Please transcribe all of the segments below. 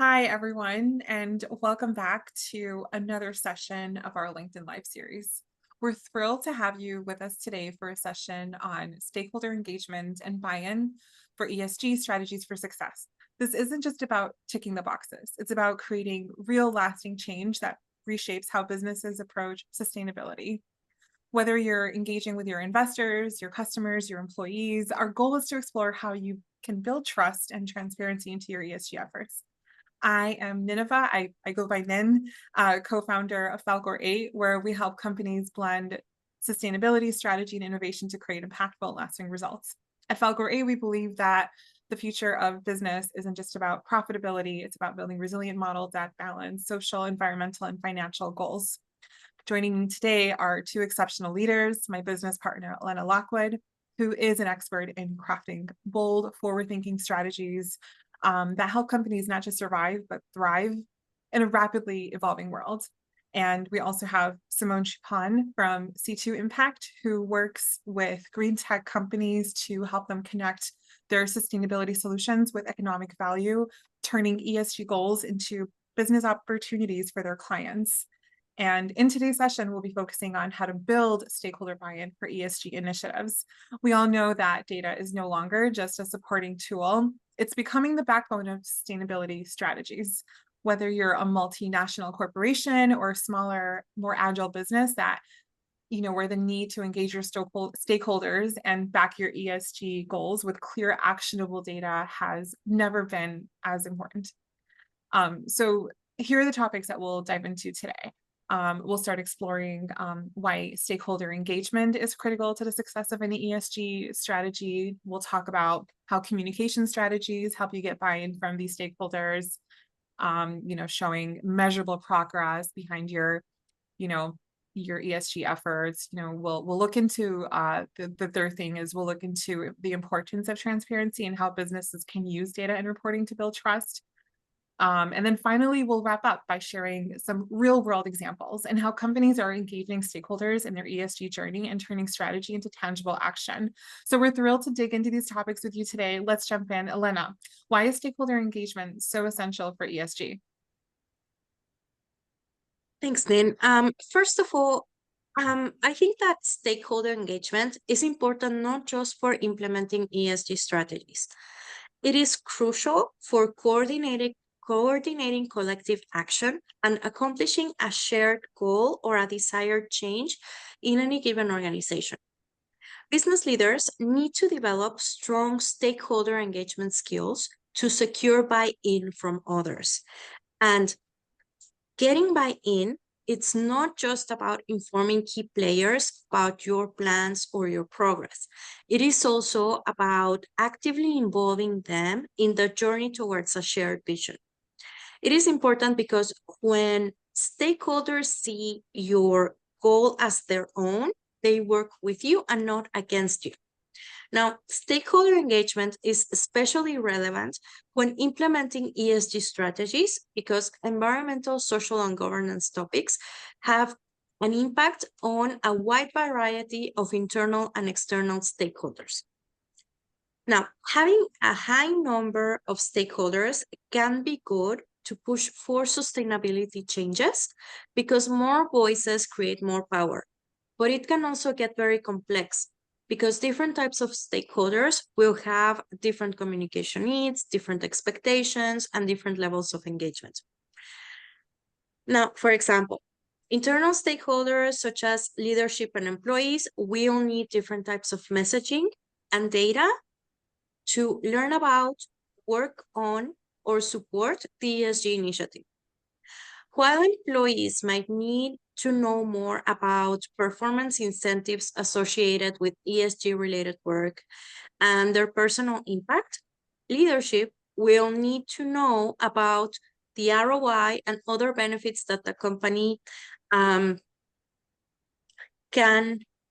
Hi, everyone, and welcome back to another session of our LinkedIn Live series. We're thrilled to have you with us today for a session on stakeholder engagement and buy-in for ESG strategies for success. This isn't just about ticking the boxes. It's about creating real lasting change that reshapes how businesses approach sustainability. Whether you're engaging with your investors, your customers, your employees, our goal is to explore how you can build trust and transparency into your ESG efforts. I am Nineveh. I go by Nin, co-founder of Falcor 8, where we help companies blend sustainability, strategy, and innovation to create impactful, lasting results. At Falcor 8, we believe that the future of business isn't just about profitability, it's about building resilient models that balance social, environmental, and financial goals. Joining me today are two exceptional leaders, my business partner, Elena Lockwood, who is an expert in crafting bold, forward-thinking strategies that help companies not just survive, but thrive in a rapidly evolving world. And we also have Simone Schuppan from C2 Impact, who works with green tech companies to help them connect their sustainability solutions with economic value, turning ESG goals into business opportunities for their clients. And in today's session, we'll be focusing on how to build stakeholder buy-in for ESG initiatives. We all know that data is no longer just a supporting tool. It's becoming the backbone of sustainability strategies. Whether you're a multinational corporation or a smaller, more agile business that, where the need to engage your stakeholders and back your ESG goals with clear, actionable data has never been as important. So here are the topics that we'll dive into today. We'll start exploring why stakeholder engagement is critical to the success of any ESG strategy. We'll talk about how communication strategies help you get buy-in from these stakeholders, showing measurable progress behind your ESG efforts. We'll look into the third thing is we'll look into the importance of transparency and how businesses can use data and reporting to build trust. And then finally, we'll wrap up by sharing some real world examples and how companies are engaging stakeholders in their ESG journey and turning strategy into tangible action. So we're thrilled to dig into these topics with you today. Let's jump in. Elena, why is stakeholder engagement so essential for ESG? Thanks, Nin. First of all, I think that stakeholder engagement is important not just for implementing ESG strategies. It is crucial for coordinating collective action and accomplishing a shared goal or a desired change in any given organization. Business leaders need to develop strong stakeholder engagement skills to secure buy-in from others. And getting buy-in, it's not just about informing key players about your plans or your progress. It is also about actively involving them in the journey towards a shared vision. It is important because when stakeholders see your goal as their own, they work with you and not against you. Now, stakeholder engagement is especially relevant when implementing ESG strategies because environmental, social, and governance topics have an impact on a wide variety of internal and external stakeholders. Now, having a high number of stakeholders can be good to push for sustainability changes because more voices create more power, but it can also get very complex because different types of stakeholders will have different communication needs, different expectations, and different levels of engagement. Now, for example, internal stakeholders such as leadership and employees will need different types of messaging and data to learn about, work on, or support the ESG initiative. While employees might need to know more about performance incentives associated with ESG-related work and their personal impact, leadership will need to know about the ROI and other benefits that the company can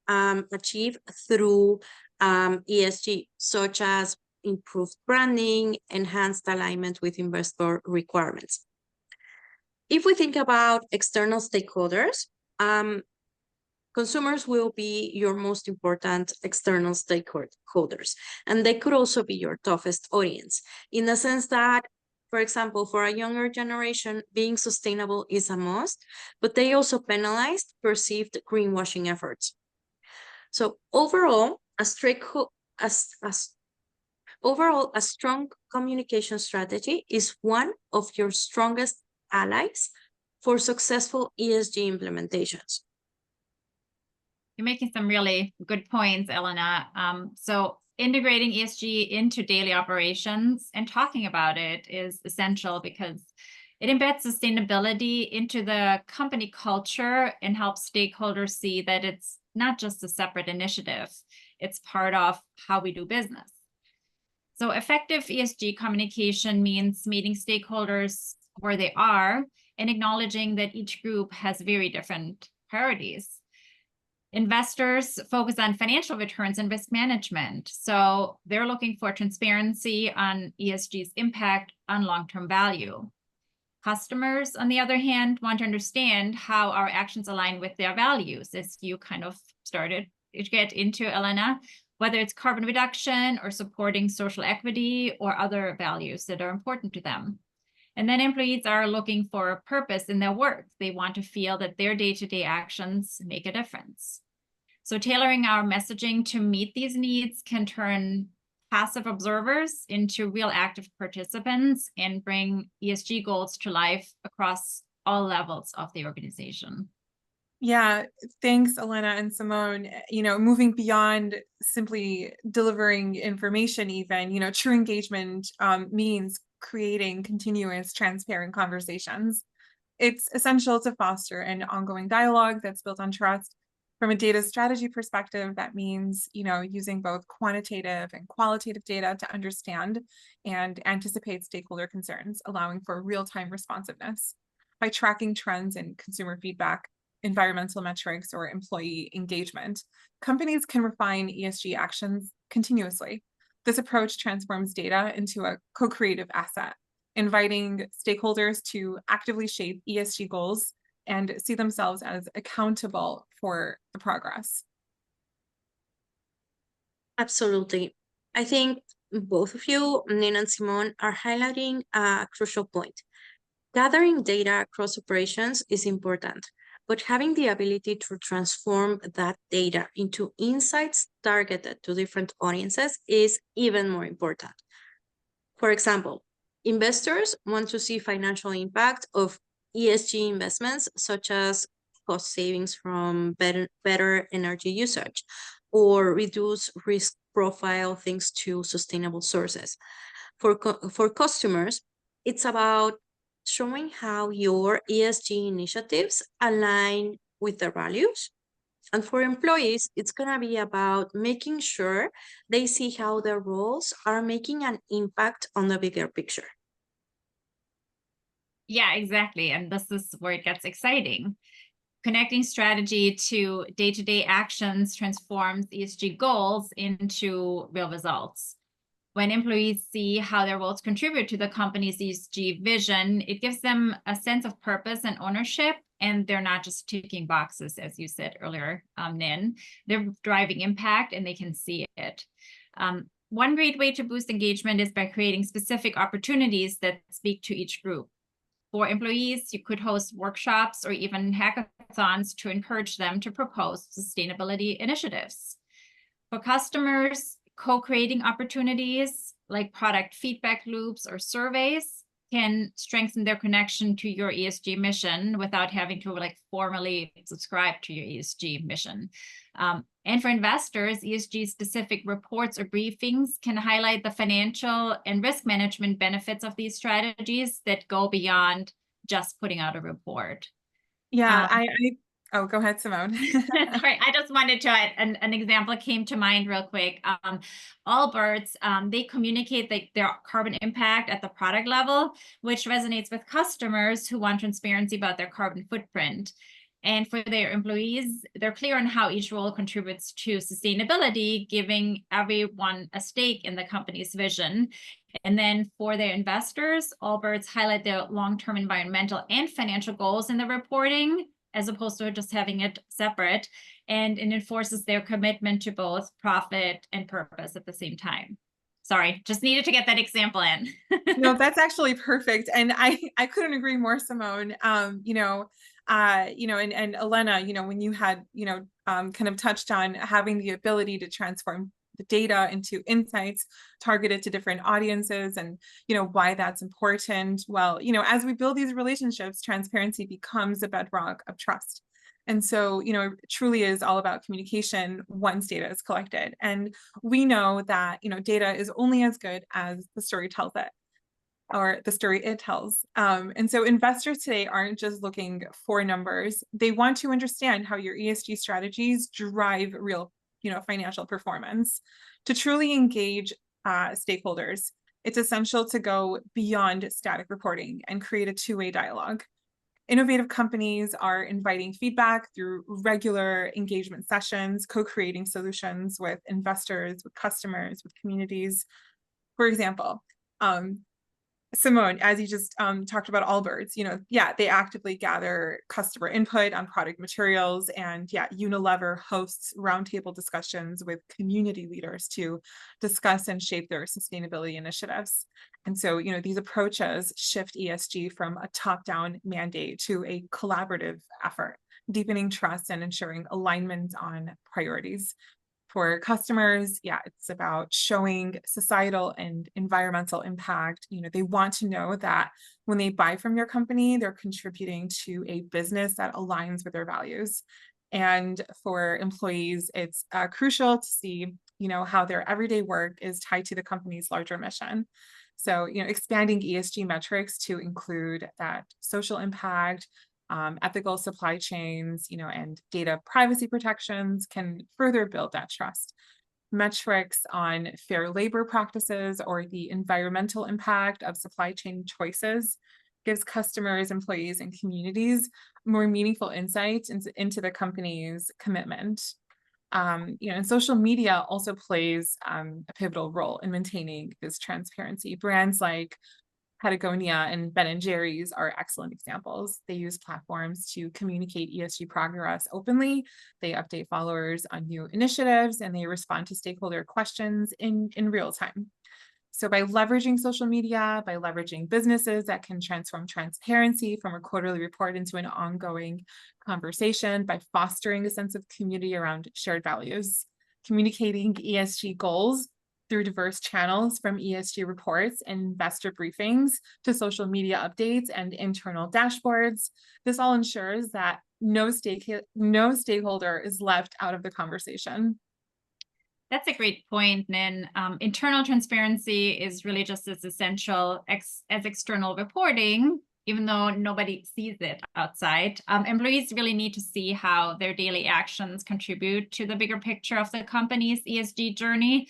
achieve through ESG, such as improved branding, enhanced alignment with investor requirements. If we think about external stakeholders, consumers will be your most important external stakeholders, and they could also be your toughest audience in the sense that For example, for a younger generation, being sustainable is a must, but they also penalize perceived greenwashing efforts. So overall, a strong communication strategy is one of your strongest allies for successful ESG implementations. You're making some really good points, Elena. So integrating ESG into daily operations and talking about it is essential because it embeds sustainability into the company culture and helps stakeholders see that it's not just a separate initiative, it's part of how we do business. So effective ESG communication means meeting stakeholders where they are and acknowledging that each group has very different priorities. Investors focus on financial returns and risk management. So they're looking for transparency on ESG's impact on long-term value. Customers, on the other hand, want to understand how our actions align with their values, as you kind of started to get into, Elena, whether it's carbon reduction or supporting social equity or other values that are important to them. And then employees are looking for a purpose in their work. They want to feel that their day-to-day actions make a difference. So tailoring our messaging to meet these needs can turn passive observers into real active participants and bring ESG goals to life across all levels of the organization. Yeah, thanks, Elena and Simone. Moving beyond simply delivering information, even, true engagement means creating continuous, transparent conversations. It's essential to foster an ongoing dialogue that's built on trust. From a data strategy perspective, that means, using both quantitative and qualitative data to understand and anticipate stakeholder concerns, allowing for real-time responsiveness. By tracking trends in consumer feedback, environmental metrics, or employee engagement, companies can refine ESG actions continuously. This approach transforms data into a co-creative asset, inviting stakeholders to actively shape ESG goals and see themselves as accountable for the progress. Absolutely. I think both of you, Nina and Simone, are highlighting a crucial point. Gathering data across operations is important, but having the ability to transform that data into insights targeted to different audiences is even more important. For example, investors want to see financial impact of ESG investments, such as cost savings from better energy usage or reduce risk profile thanks to sustainable sources. For customers, it's about showing how your ESG initiatives align with their values. And for employees, it's going to be about making sure they see how their roles are making an impact on the bigger picture. Yeah, exactly. And this is where it gets exciting. Connecting strategy to day-to-day actions transforms ESG goals into real results. When employees see how their roles contribute to the company's ESG vision, it gives them a sense of purpose and ownership, and they're not just ticking boxes, as you said earlier, Nin. They're driving impact, and they can see it. One great way to boost engagement is by creating specific opportunities that speak to each group. For employees, you could host workshops or even hackathons to encourage them to propose sustainability initiatives. For customers, co-creating opportunities like product feedback loops or surveys can strengthen their connection to your ESG mission without having to formally subscribe to your ESG mission. And for investors, ESG-specific reports or briefings can highlight the financial and risk management benefits of these strategies that go beyond just putting out a report. Yeah, Oh, go ahead, Simone. Sorry, I just wanted to add an example came to mind real quick. Allbirds, they communicate their carbon impact at the product level, which resonates with customers who want transparency about their carbon footprint. And for their employees, they're clear on how each role contributes to sustainability, giving everyone a stake in the company's vision. And then for their investors, Allbirds highlight their long-term environmental and financial goals in the reporting, as opposed to just having it separate, and it enforces their commitment to both profit and purpose at the same time. Sorry, just needed to get that example in. No, that's actually perfect. And I couldn't agree more, Simone. And Elena, when you had, kind of touched on having the ability to transform the data into insights targeted to different audiences and, why that's important. Well, as we build these relationships, transparency becomes a bedrock of trust. And so, it truly is all about communication once data is collected. And we know that, data is only as good as the story tells it, or the story it tells. And so investors today aren't just looking for numbers. They want to understand how your ESG strategies drive real, financial performance. To truly engage stakeholders, it's essential to go beyond static reporting and create a two-way dialogue. Innovative companies are inviting feedback through regular engagement sessions, co-creating solutions with investors, with customers, with communities. For example, Simone, as you just talked about Allbirds, they actively gather customer input on product materials, and Unilever hosts roundtable discussions with community leaders to discuss and shape their sustainability initiatives. And so, these approaches shift ESG from a top-down mandate to a collaborative effort, deepening trust and ensuring alignment on priorities. For customers, it's about showing societal and environmental impact. They want to know that when they buy from your company, they're contributing to a business that aligns with their values. And for employees, it's crucial to see, how their everyday work is tied to the company's larger mission. So, expanding ESG metrics to include that social impact, ethical supply chains, and data privacy protections can further build that trust. Metrics on fair labor practices or the environmental impact of supply chain choices gives customers, employees, and communities more meaningful insights into the company's commitment. And social media also plays a pivotal role in maintaining this transparency. Brands like Patagonia and Ben & Jerry's are excellent examples. They use platforms to communicate ESG progress openly. They update followers on new initiatives, and they respond to stakeholder questions in real time. So by leveraging social media, by leveraging businesses that can transform transparency from a quarterly report into an ongoing conversation, by fostering a sense of community around shared values, communicating ESG goals through diverse channels, from ESG reports and investor briefings to social media updates and internal dashboards. This all ensures that no stakeholder is left out of the conversation. That's a great point, Nin. Internal transparency is really just as essential as external reporting, even though nobody sees it outside. Employees really need to see how their daily actions contribute to the bigger picture of the company's ESG journey.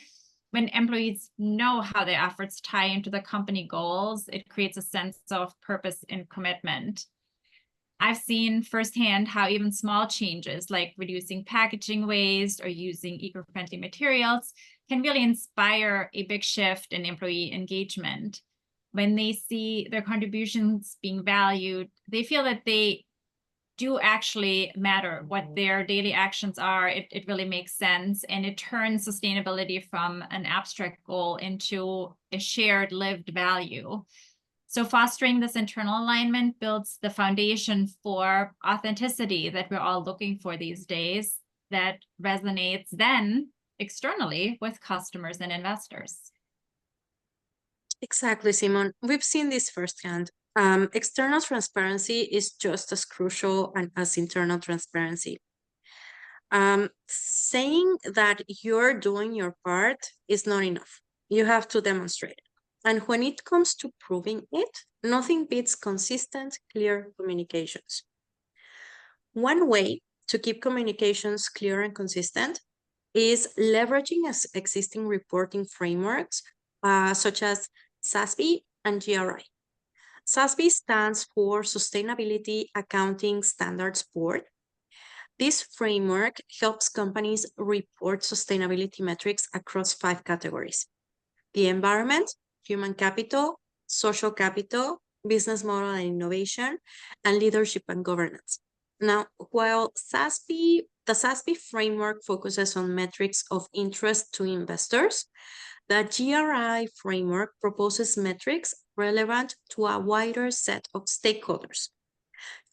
When employees know how their efforts tie into the company goals, it creates a sense of purpose and commitment. I've seen firsthand how even small changes like reducing packaging waste or using eco-friendly materials can really inspire a big shift in employee engagement. When they see their contributions being valued, they feel that they do actually matter. What their daily actions are, it really makes sense, and it turns sustainability from an abstract goal into a shared lived value. So fostering this internal alignment builds the foundation for authenticity that we're all looking for these days, that resonates then externally with customers and investors. Exactly, Simon. We've seen this firsthand. External transparency is just as crucial as internal transparency. Saying that you're doing your part is not enough. You have to demonstrate it. And when it comes to proving it, nothing beats consistent, clear communications. One way to keep communications clear and consistent is leveraging existing reporting frameworks such as SASB and GRI. SASB stands for Sustainability Accounting Standards Board. This framework helps companies report sustainability metrics across 5 categories: the environment, human capital, social capital, business model and innovation, and leadership and governance. Now, while the SASB framework focuses on metrics of interest to investors, The GRI framework proposes metrics relevant to a wider set of stakeholders.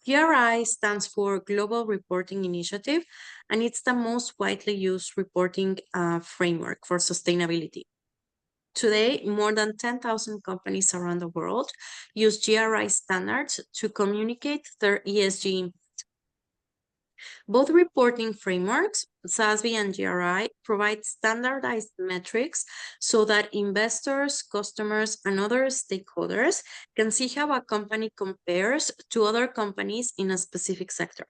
GRI stands for Global Reporting Initiative, and it's the most widely used reporting framework for sustainability. Today, more than 10,000 companies around the world use GRI standards to communicate their ESG impact. Both reporting frameworks, SASB and GRI, provide standardized metrics so that investors, customers, and other stakeholders can see how a company compares to other companies in a specific sector.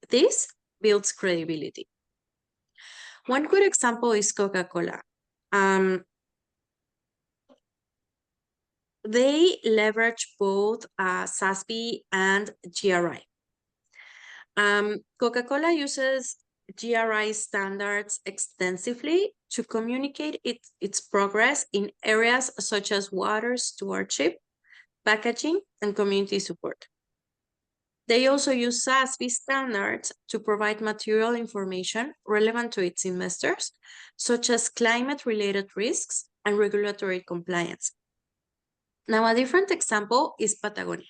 This builds credibility. One good example is Coca-Cola. They leverage both SASB and GRI. Coca-Cola uses GRI standards extensively to communicate its progress in areas such as water stewardship, packaging, and community support. They also use SASB standards to provide material information relevant to its investors, such as climate-related risks and regulatory compliance. Now, a different example is Patagonia.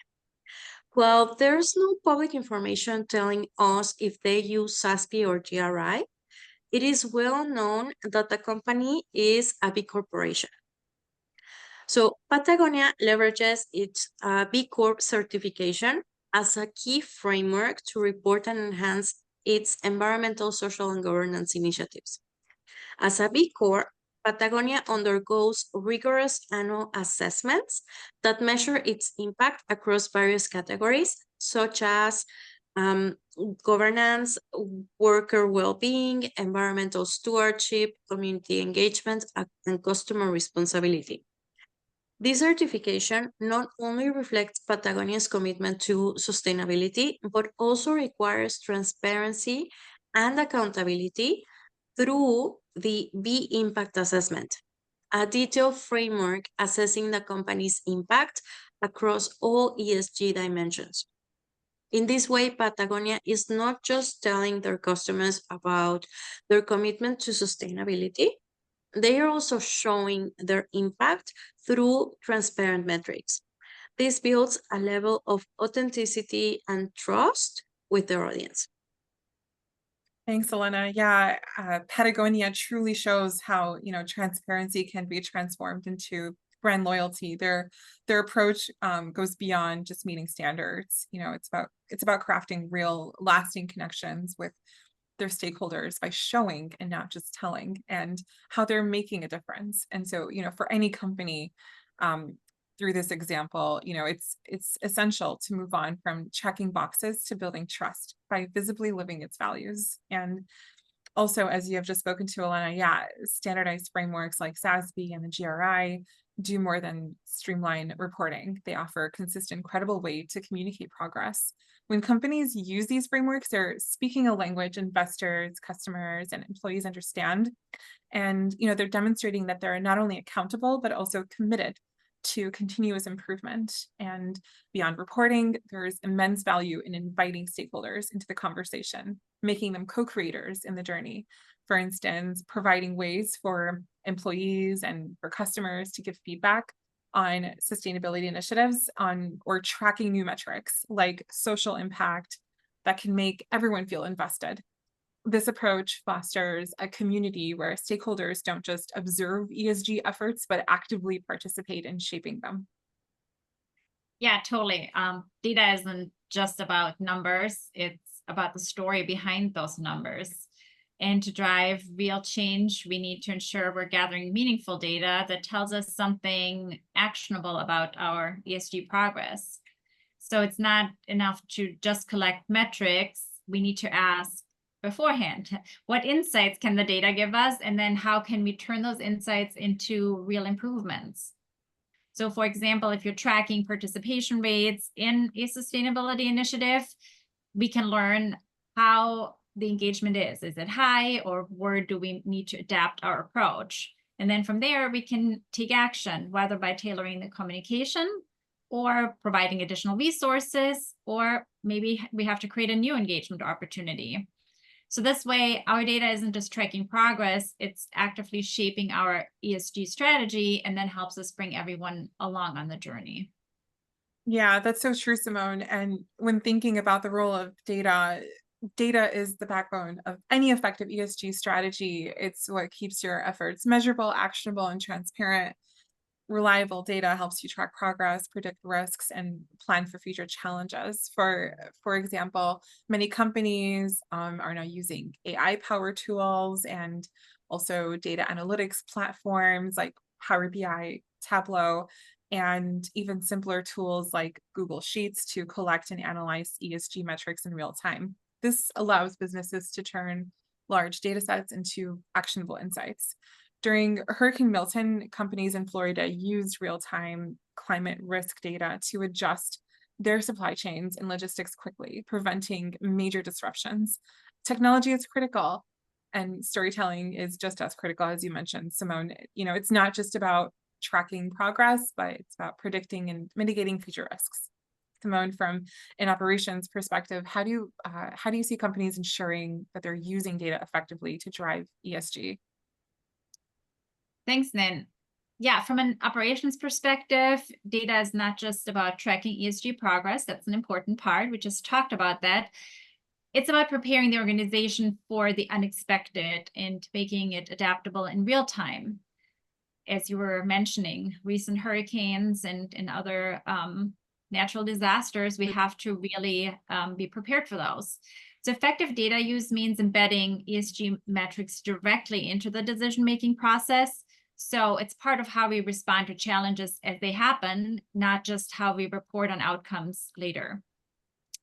Well, there's no public information telling us if they use SASB or GRI. It is well known that the company is a B corporation. So Patagonia leverages its B Corp certification as a key framework to report and enhance its environmental, social, and governance initiatives. As a B Corp, Patagonia undergoes rigorous annual assessments that measure its impact across various categories, such as governance, worker well-being, environmental stewardship, community engagement, and customer responsibility. This certification not only reflects Patagonia's commitment to sustainability, but also requires transparency and accountability through the B Impact Assessment, a detailed framework assessing the company's impact across all ESG dimensions. In this way, Patagonia is not just telling their customers about their commitment to sustainability, they are also showing their impact through transparent metrics. This builds a level of authenticity and trust with their audience. Thanks, Elena. Yeah, Patagonia truly shows how, transparency can be transformed into brand loyalty. Their approach goes beyond just meeting standards. It's about crafting real, lasting connections with their stakeholders by showing and not just telling, and how they're making a difference. And so, for any company, through this example, it's essential to move on from checking boxes to building trust by visibly living its values. And also, as you have just spoken to, Elena, standardized frameworks like SASB and the GRI do more than streamline reporting. They offer a consistent, credible way to communicate progress. When companies use these frameworks, they're speaking a language investors, customers, and employees understand. And, they're demonstrating that they're not only accountable, but also committed to continuous improvement. And beyond reporting, there's immense value in inviting stakeholders into the conversation, making them co-creators in the journey. For instance, providing ways for employees and for customers to give feedback on sustainability initiatives or tracking new metrics like social impact that can make everyone feel invested. This approach fosters a community where stakeholders don't just observe ESG efforts, but actively participate in shaping them. Yeah, totally. Data isn't just about numbers. It's about the story behind those numbers. And to drive real change, we need to ensure we're gathering meaningful data that tells us something actionable about our ESG progress. So it's not enough to just collect metrics. We need to ask beforehand, what insights can the data give us? And then how can we turn those insights into real improvements? So for example, if you're tracking participation rates in a sustainability initiative, we can learn how the engagement is. Is it high, or where do we need to adapt our approach? And then from there, we can take action, whether by tailoring the communication or providing additional resources, or maybe we have to create a new engagement opportunity. So this way, our data isn't just tracking progress, it's actively shaping our ESG strategy and then helps us bring everyone along on the journey. Yeah, that's so true, Simone. And when thinking about the role of data, data is the backbone of any effective ESG strategy. It's what keeps your efforts measurable, actionable, and transparent. Reliable data helps you track progress, predict risks, and plan for future challenges. For example, many companies are now using AI-powered tools and also data analytics platforms like Power BI, Tableau, and even simpler tools like Google Sheets to collect and analyze ESG metrics in real time. This allows businesses to turn large data sets into actionable insights. During Hurricane Milton, companies in Florida used real-time climate risk data to adjust their supply chains and logistics quickly, preventing major disruptions. Technology is critical, and storytelling is just as critical, as you mentioned, Simone. It's not just about tracking progress, but it's about predicting and mitigating future risks. Simone, from an operations perspective, how do you see companies ensuring that they're using data effectively to drive ESG? Thanks, Nin. Yeah, from an operations perspective, data is not just about tracking ESG progress. That's an important part. We just talked about that. It's about preparing the organization for the unexpected and making it adaptable in real time. As you were mentioning, recent hurricanes and other natural disasters, we have to really be prepared for those. So effective data use means embedding ESG metrics directly into the decision-making process. So it's part of how we respond to challenges as they happen, not just how we report on outcomes later.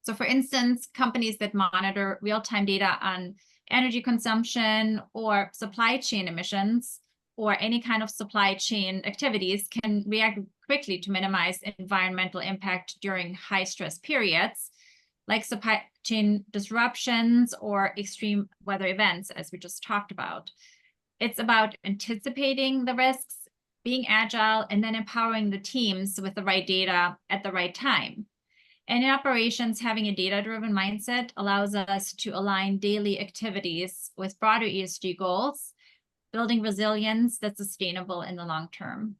So for instance, companies that monitor real-time data on energy consumption or supply chain emissions or any kind of supply chain activities can react quickly to minimize environmental impact during high stress periods, like supply chain disruptions or extreme weather events, as we just talked about. It's about anticipating the risks, being agile, and then empowering the teams with the right data at the right time. And in operations, having a data-driven mindset allows us to align daily activities with broader ESG goals, building resilience that's sustainable in the long term.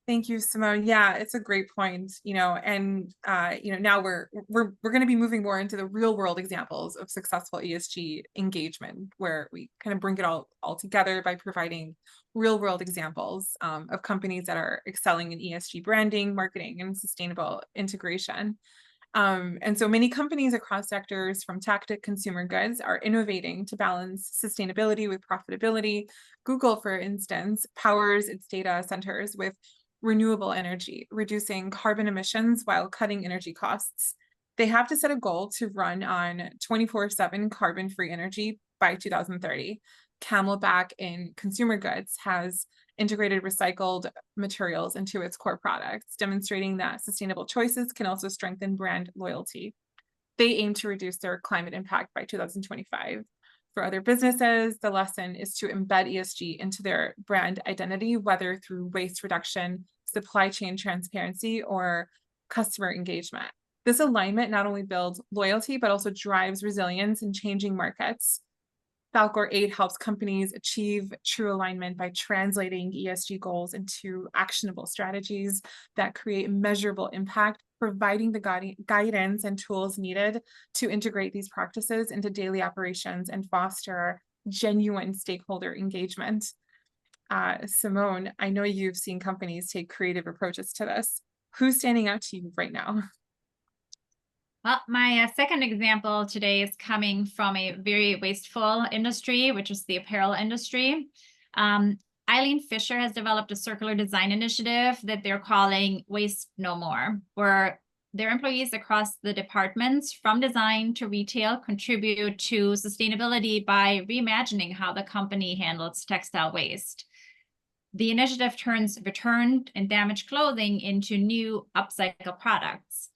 Thank you, Simone. Yeah, it's a great point. And now we're going to be moving more into the real world examples of successful ESG engagement, where we kind of bring it all together by providing real world examples of companies that are excelling in ESG branding, marketing, and sustainable integration. And so many companies across sectors, from tech to consumer goods, are innovating to balance sustainability with profitability. Google, for instance, powers its data centers with renewable energy, reducing carbon emissions while cutting energy costs. They have to set a goal to run on 24/7 carbon-free energy by 2030. Camelback in consumer goods has integrated recycled materials into its core products, demonstrating that sustainable choices can also strengthen brand loyalty. They aim to reduce their climate impact by 2025. For other businesses, the lesson is to embed ESG into their brand identity, whether through waste reduction, supply chain transparency, or customer engagement. This alignment not only builds loyalty, but also drives resilience in changing markets. Falcor 8 helps companies achieve true alignment by translating ESG goals into actionable strategies that create measurable impact, providing the guidance and tools needed to integrate these practices into daily operations and foster genuine stakeholder engagement. Simone, I know you've seen companies take creative approaches to this. Who's standing out to you right now? Well, my second example today is coming from a very wasteful industry, which is the apparel industry. Eileen Fisher has developed a circular design initiative that they're calling Waste No More, where their employees across the departments from design to retail contribute to sustainability by reimagining how the company handles textile waste. The initiative turns returned and damaged clothing into new upcycle products.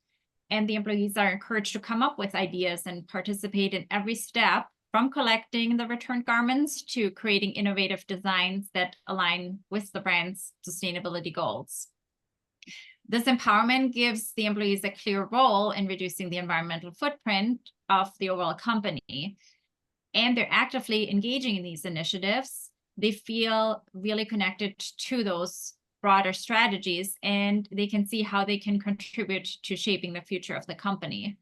And the employees are encouraged to come up with ideas and participate in every step, from collecting the returned garments to creating innovative designs that align with the brand's sustainability goals. This empowerment gives the employees a clear role in reducing the environmental footprint of the overall company. and they're actively engaging in these initiatives, they feel really connected to those broader strategies, and they can see how they can contribute to shaping the future of the company.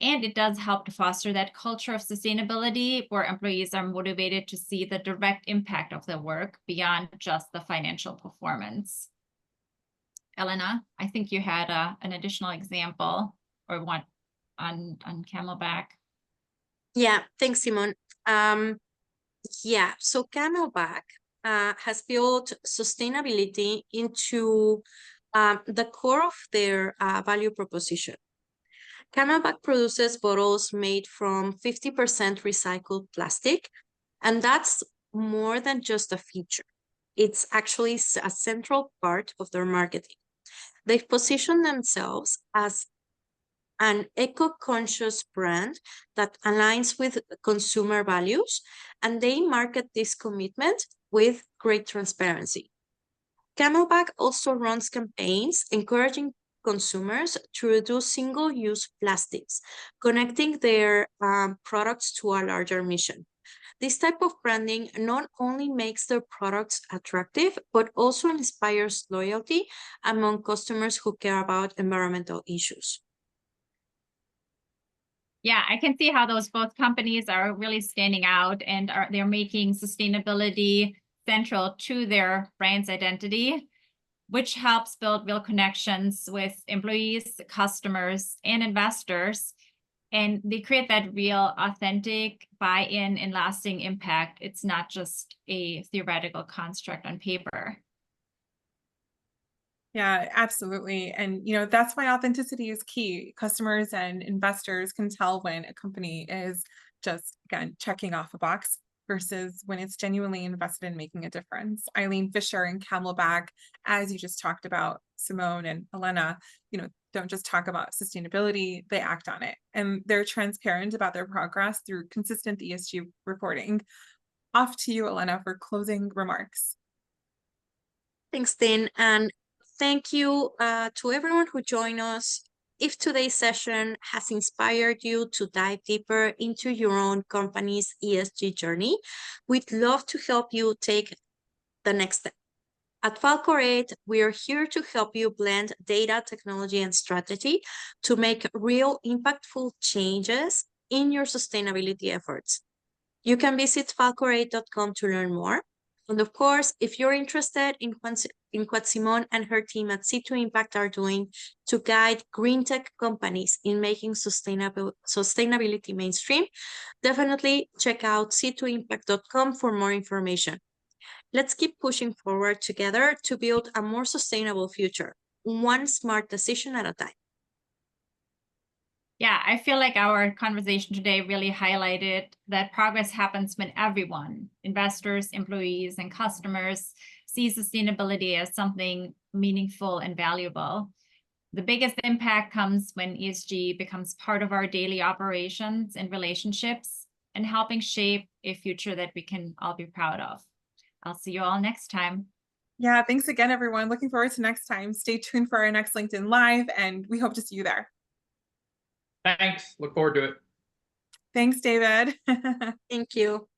And it does help to foster that culture of sustainability where employees are motivated to see the direct impact of their work beyond just the financial performance. Elena, I think you had an additional example or one on Camelback. Yeah, thanks, Simone. So Camelback has built sustainability into the core of their value proposition. Camelback produces bottles made from 50% recycled plastic, and that's more than just a feature. It's actually a central part of their marketing. They've positioned themselves as an eco-conscious brand that aligns with consumer values, and they market this commitment with great transparency. Camelback also runs campaigns encouraging consumers to reduce single-use plastics, connecting their products to a larger mission. This type of branding not only makes their products attractive, but also inspires loyalty among customers who care about environmental issues. Yeah, I can see how those both companies are really standing out, and they're making sustainability central to their brand's identity, which helps build real connections with employees, customers, and investors. And they create that real, authentic buy-in and lasting impact. It's not just a theoretical construct on paper. Yeah, absolutely. And, that's why authenticity is key. Customers and investors can tell when a company is just, again, checking off a box versus when it's genuinely invested in making a difference. Eileen Fisher and Camelback, as you just talked about, Simone and Elena, don't just talk about sustainability, they act on it. And they're transparent about their progress through consistent ESG reporting. Off to you, Elena, for closing remarks. Thanks, Dean. And thank you to everyone who joined us. If today's session has inspired you to dive deeper into your own company's ESG journey, we'd love to help you take the next step. At Falcor 8, we are here to help you blend data, technology, and strategy to make real impactful changes in your sustainability efforts. You can visit falcor8.com to learn more. And of course, if you're interested in what Simone and her team at C2 Impact are doing to guide green tech companies in making sustainability mainstream, definitely check out c2impact.com for more information. Let's keep pushing forward together to build a more sustainable future, one smart decision at a time. Yeah, I feel like our conversation today really highlighted that progress happens when everyone, investors, employees, and customers, see sustainability as something meaningful and valuable. The biggest impact comes when ESG becomes part of our daily operations and relationships, and helping shape a future that we can all be proud of. I'll see you all next time. Yeah, thanks again, everyone. Looking forward to next time. Stay tuned for our next LinkedIn Live, and we hope to see you there. Thanks. Look forward to it. Thanks, David. Thank you.